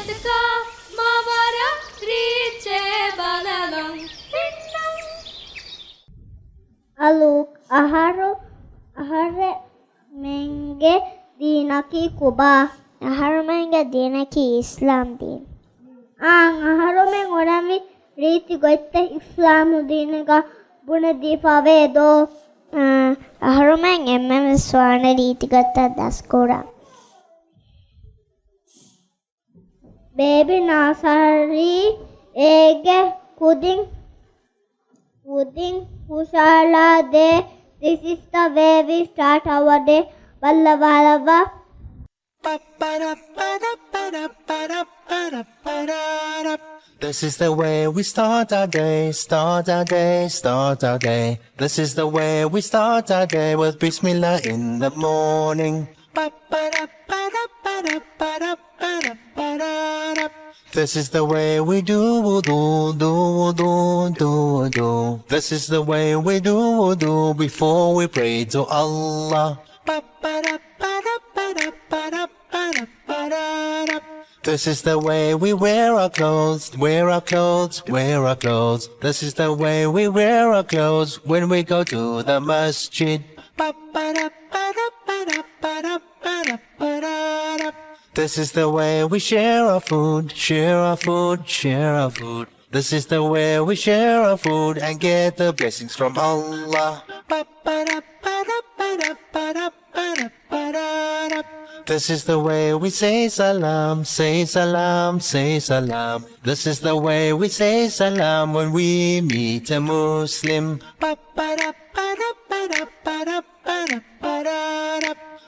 Medka Mavara Riche Balalong Aluk Ahare Menge Dinaki Kuba Aharmenge Dinaki Islam Din Aharome Orami Riti Goite Islam Dinaga Bunadi Favedo Aharomeng Swana Riti Gata Daskora Baby Nasari Ege Pudding Hushala Day. This is the way we start our day. Balla. This is the way we start our day, start our day, start our day. This is the way we start our day with Bismillah in the morning. This is the way we do wudu. This is the way we do wudu before we pray to Allah. This is the way we wear our clothes, wear our clothes, wear our clothes. This is the way we wear our clothes when we go to the masjid. This is the way we share our food, share our food, share our food. This is the way we share our food and get the blessings from Allah. This is the way we say salam, say salam, say salam. This is the way we say salam when we meet a Muslim.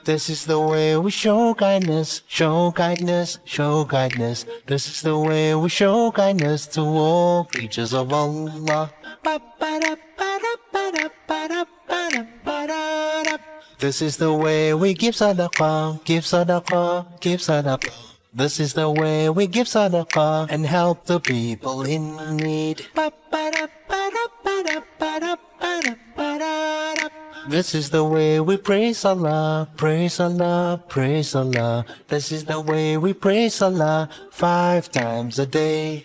This is the way we show kindness, show kindness, show kindness. This is the way we show kindness to all creatures of Allah. This is the way we give sadaqah, give sadaqah, give sadaqah. This is the way we give sadaqah and help the people in need. This is the way we praise Allah, praise Allah, praise Allah. This is the way we praise Allah 5 times a day.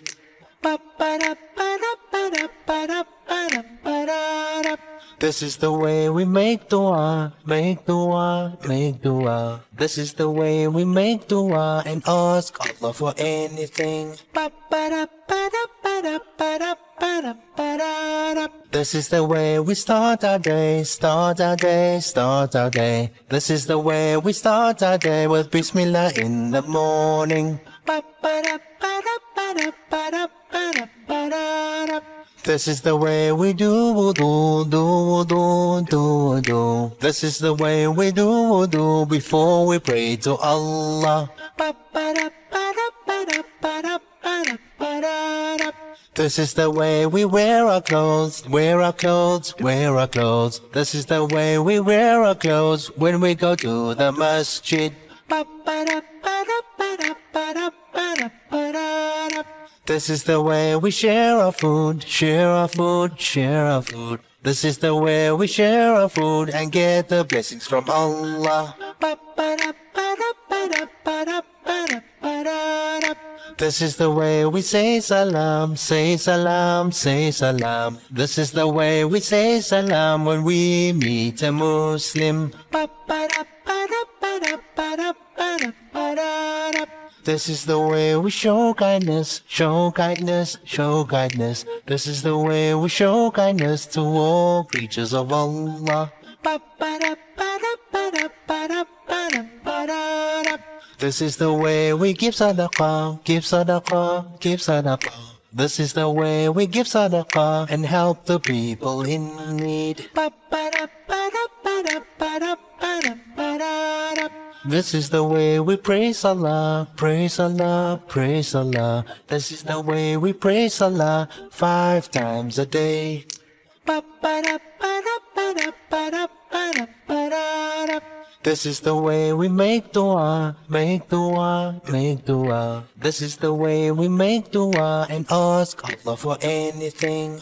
This is the way we make dua, make dua, make dua. This is the way we make dua and ask Allah for anything. This is the way we start our day, start our day, start our day. This is the way we start our day with Bismillah in the morning. This is the way we do wudu. This is the way we do wudu before we pray to Allah. This is the way we wear our clothes, wear our clothes, wear our clothes. This is the way we wear our clothes when we go to the masjid. This is the way we share our food, share our food, share our food. This is the way we share our food and get the blessings from Allah. This is the way we say salam, say salam, say salam. This is the way we say salam when we meet a Muslim. This is the way we show kindness, show kindness, show kindness. This is the way we show kindness to all creatures of Allah. This is the way we give sadaqah, give sadaqah, give sadaqah. This is the way we give sadaqah and help the people in need. This is the way we praise Allah, praise Allah, praise Allah. This is the way we praise Allah 5 times a day. This is the way we make dua, make dua, make dua. This is the way we make dua and ask Allah for anything.